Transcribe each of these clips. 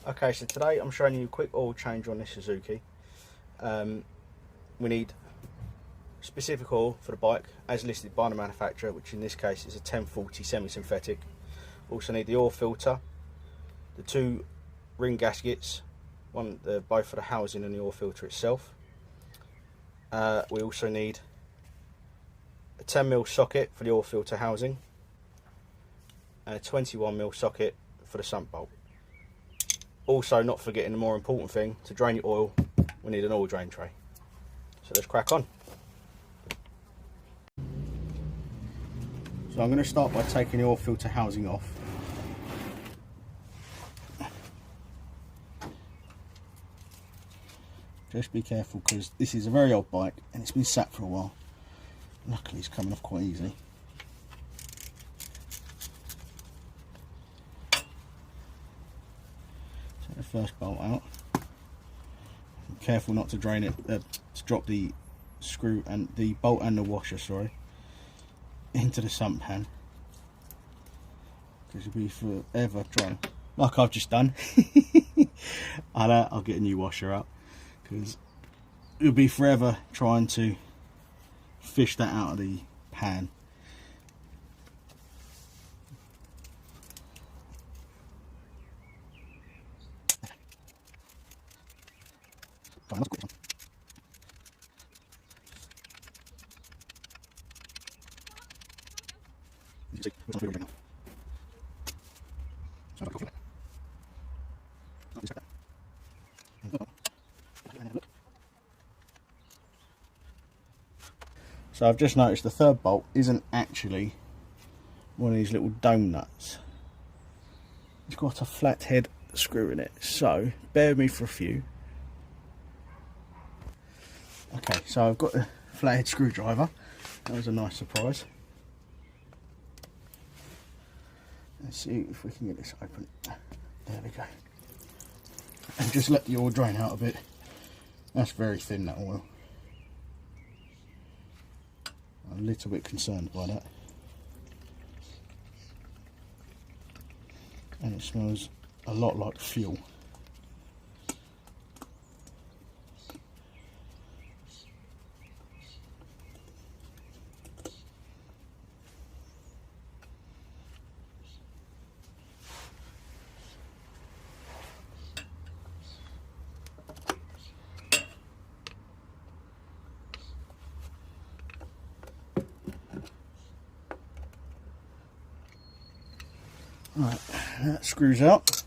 Okay, so today I'm showing you a quick oil change on this Suzuki. We need specific oil for the bike as listed by the manufacturer, which in this case is a 1040 semi-synthetic. Also need the oil filter, the two ring gaskets, both for the housing and the oil filter itself. We also need a 10mm socket for the oil filter housing and a 21mm socket for the sump bolt. Also, not forgetting the more important thing, to drain your oil, we need an oil drain tray. So let's crack on. So I'm going to start by taking the oil filter housing off. Just be careful because this is a very old bike and it's been sat for a while. Luckily it's coming off quite easy. Take the first bolt out. Be careful not to drain it, to drop the screw and the bolt and the washer, sorry, into the sump pan, because you'll be forever trying, like I've just done. I'll get a new washer up, because you'll be forever trying to fish that out of the pan. So I've just noticed the third bolt isn't actually one of these little dome nuts. It's got a flathead screw in it, so bear with me for a few. Okay, so I've got a flathead screwdriver. That was a nice surprise. Let's see if we can get this open. There we go. And just let the oil drain out a bit. That's very thin, that oil. I'm a little bit concerned by that. And it smells a lot like fuel. Right, that screws out.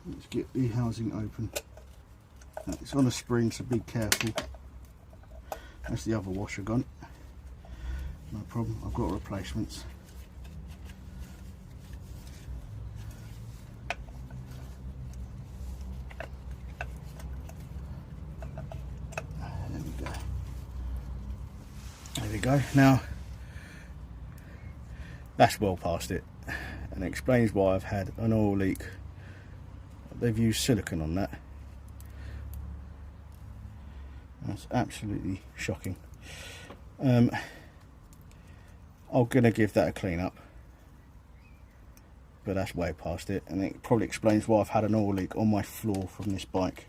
Let's get the housing open. It's on a spring, so be careful. That's the other washer gone. No problem, I've got replacements. There we go. There we go. Now, that's well past it, and it explains why I've had an oil leak. They've used silicone on that. That's absolutely shocking. I'm gonna give that a clean up, but that's way past it, and it probably explains why I've had an oil leak on my floor from this bike.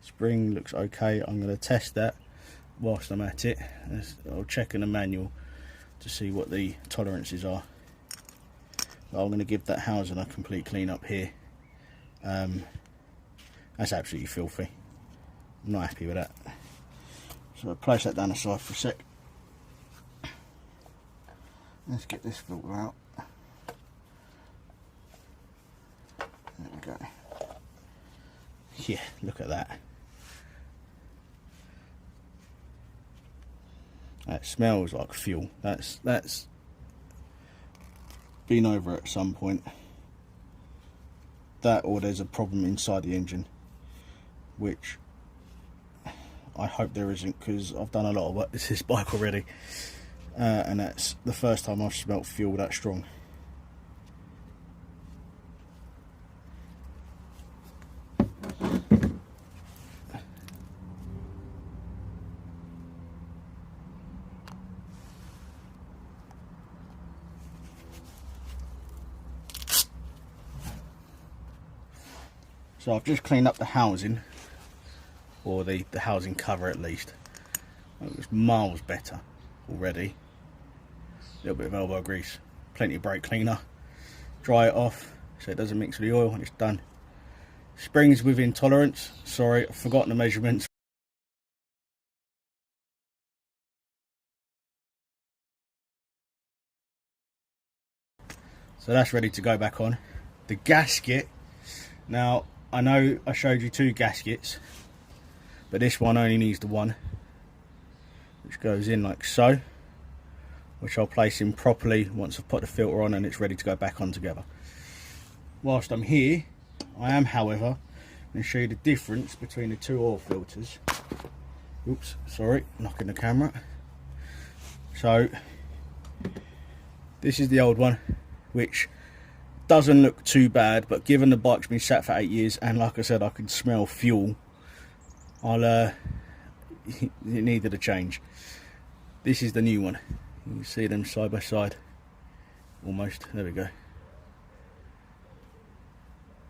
Spring looks okay. I'm going to test that whilst I'm at it. I'll check in the manual to see what the tolerances are. But I'm going to give that housing a complete clean up here. That's absolutely filthy. I'm not happy with that. So I'll place that down the side for a sec. Let's get this filter out. There we go. Yeah, look at that. That smells like fuel. That's been over at some point. That, or there's a problem inside the engine, which I hope there isn't, because I've done a lot of work with this bike already, and that's the first time I've smelt fuel that strong. So I've just cleaned up the housing, or the housing cover at least. It was miles better already. A little bit of elbow grease, plenty of brake cleaner, dry it off so it doesn't mix with the oil, and it's done. Springs within tolerance. Sorry, I've forgotten the measurements. So that's ready to go back on. The gasket, now I know I showed you 2 gaskets, but this one only needs the one, which goes in like so, which I'll place in properly once I've put the filter on and it's ready to go back on together. Whilst I'm here, I am, however, going to show you the difference between the 2 oil filters. Oops, sorry, knocking the camera. So this is the old one, which doesn't look too bad, but given the bike's been sat for 8 years and like I said I can smell fuel, it needed a change. This is the new one. You can see them side by side almost. There we go.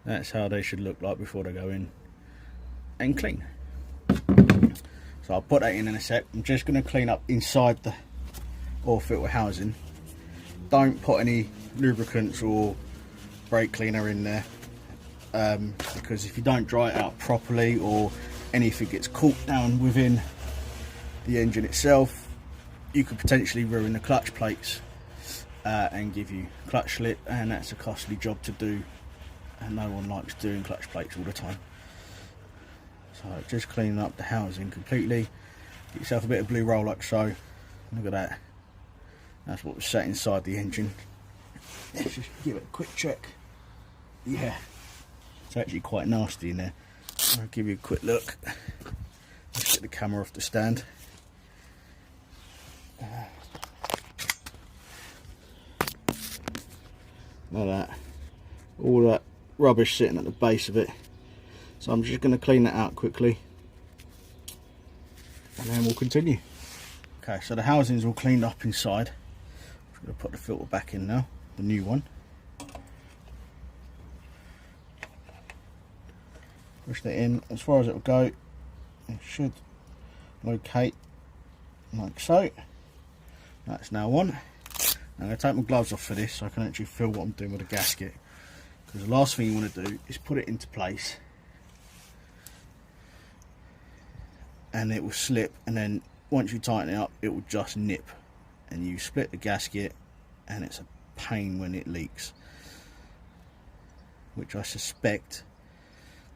That's how they should look like before they go in and clean. So I'll put that in a sec. I'm just going to clean up inside the oil filter housing. Don't put any lubricants or brake cleaner in there, because if you don't dry it out properly or anything gets caught down within the engine itself, you could potentially ruin the clutch plates and give you clutch slip, and that's a costly job to do, and no one likes doing clutch plates all the time. So just cleaning up the housing completely. Get yourself a bit of blue roll like so. Look at that. That's what was sat inside the engine. Let's just give it a quick check. Yeah, it's actually quite nasty in there. I'll give you a quick look. Let's get the camera off the stand. Like that. All that rubbish sitting at the base of it. So I'm just going to clean that out quickly, and then we'll continue. Okay, so the housing's all cleaned up inside. I'm going to put the filter back in now, the new one. Push that in as far as it will go. It should locate like so. That's now on. Now I'm going to take my gloves off for this so I can actually feel what I'm doing with the gasket, because the last thing you want to do is put it into place and it will slip, and then once you tighten it up it will just nip and you split the gasket, and it's a pain when it leaks, which I suspect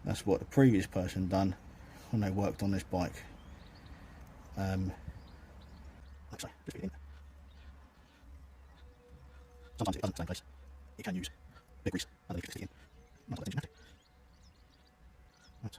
that's what the previous person done when they worked on this bike. Sometimes it doesn't stay in place. You can use big grease underneath to stick it in. Not let the engine empty. Right.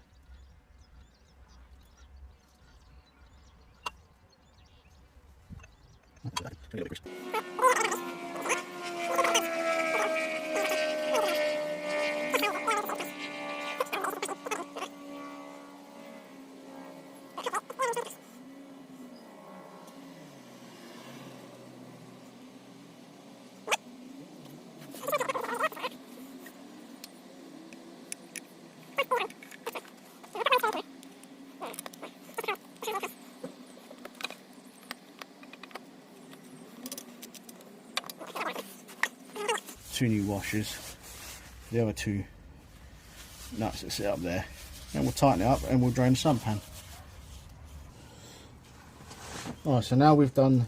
Two new washers, the other 2 nuts that sit up there, and we'll tighten it up and we'll drain the sump pan. Alright, so now we've done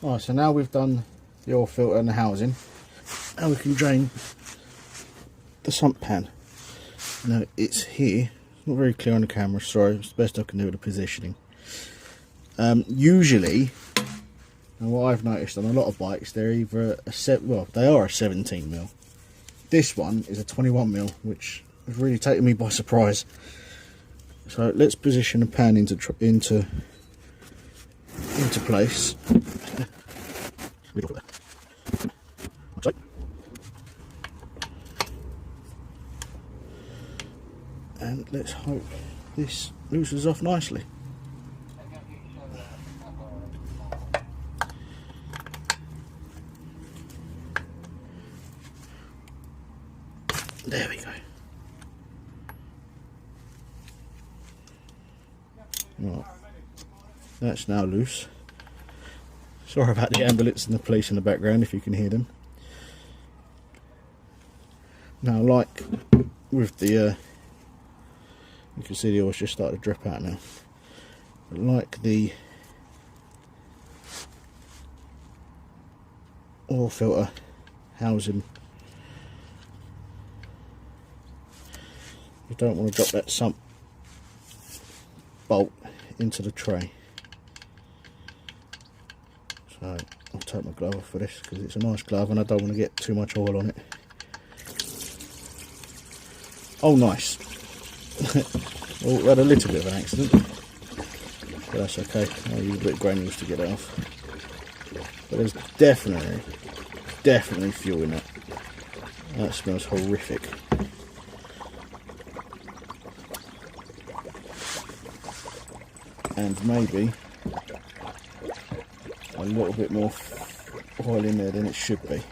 the oil filter and the housing, and we can drain the sump pan. Now it's here, not very clear on the camera, sorry, it's the best I can do with the positioning. Usually, and what I've noticed on a lot of bikes, they're either they are a 17mm. This one is a 21mm, which has really taken me by surprise. So let's position the pan into place. And let's hope this loosens off nicely. There we go. Right, that's now loose. Sorry about the ambulance and the police in the background if you can hear them. Now, like with the, you can see the oil's just started to drip out now. But like the oil filter housing, you don't want to drop that sump bolt into the tray. So I'll take my glove off for this because it's a nice glove and I don't want to get too much oil on it. Oh, nice. Well, we had a little bit of an accident, but that's okay. I'll use a bit of granules to get it off. But there's definitely fuel in that. That smells horrific. And maybe a little bit more oil in there than it should be.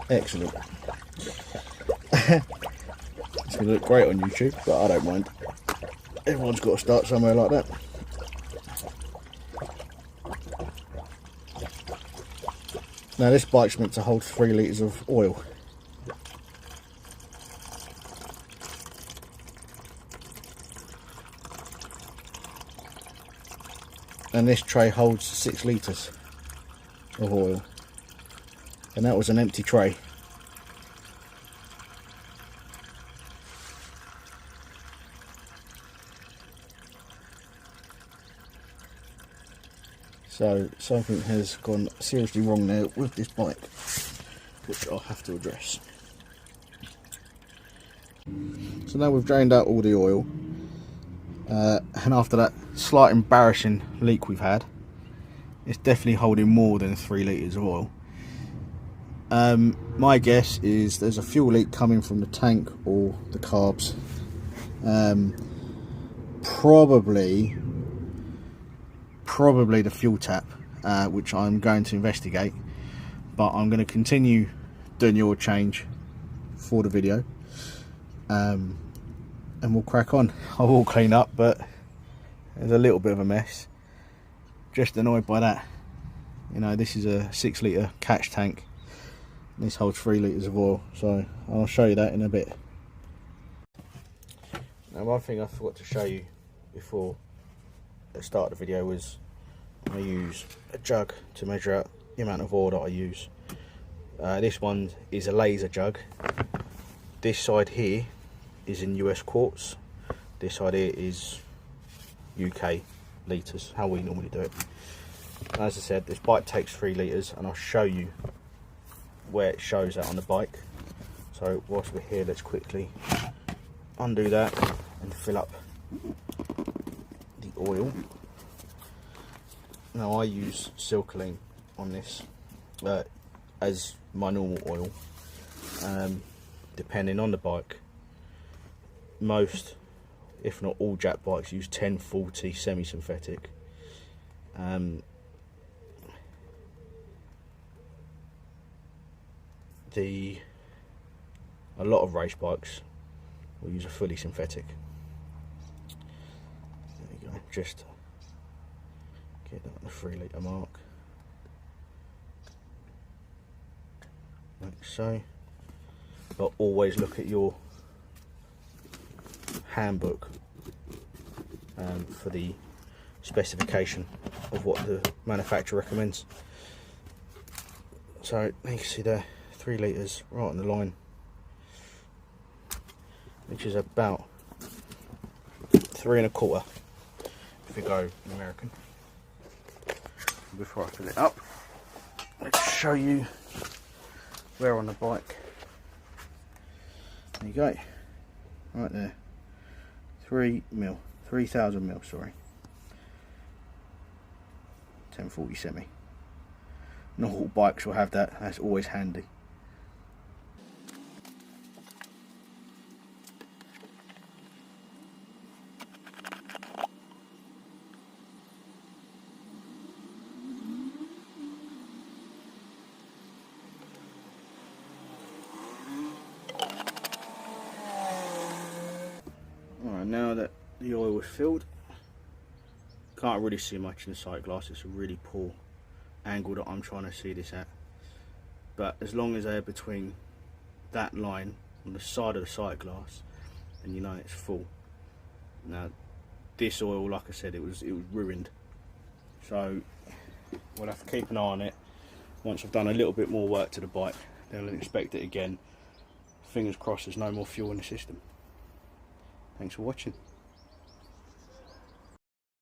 Excellent. It's going to look great on YouTube, but I don't mind. Everyone's got to start somewhere like that. Now this bike's meant to hold 3 litres of oil. And this tray holds 6 litres of oil. And that was an empty tray. So something has gone seriously wrong there with this bike, which I'll have to address. So now we've drained out all the oil, and after that slight embarrassing leak we've had, it's definitely holding more than 3 litres of oil. My guess is there's a fuel leak coming from the tank or the carbs. Probably the fuel tap, which I'm going to investigate, but I'm going to continue doing the oil change for the video, and we'll crack on. I will clean up, but there's a little bit of a mess. Just annoyed by that. You know, this is a 6 litre catch tank. This holds 3 litres of oil, so I'll show you that in a bit. Now, one thing I forgot to show you before the start of the video was I use a jug to measure out the amount of oil that I use. This one is a laser jug. This side here is in US quarts. This side here is UK litres, how we normally do it. And as I said, this bike takes 3 litres, and I'll show you where it shows that on the bike. So whilst we're here, let's quickly undo that and fill up the oil. Now I use Silcoline on this as my normal oil. Depending on the bike, most, if not all, Jap bikes use 1040 semi-synthetic. A lot of race bikes will use a fully synthetic. There you go, just get that on the 3 litre mark, like so. But always look at your handbook for the specification of what the manufacturer recommends. So you can see there, 3 litres right on the line, which is about 3 1/4 if we go American. Before I fill it up, let's show you where on the bike. There you go, right there, 3,000 mil, sorry, 1040 semi. Not all bikes will have that, that's always handy. now that the oil was filled, can't really see much in the sight glass. It's a really poor angle that I'm trying to see this at, but as long as they're between that line on the side of the sight glass, then you know it's full. Now this oil, like I said, it was ruined, so we'll have to keep an eye on it. Once I've done a little bit more work to the bike, then I'll inspect it again. Fingers crossed there's no more fuel in the system. Thanks for watching.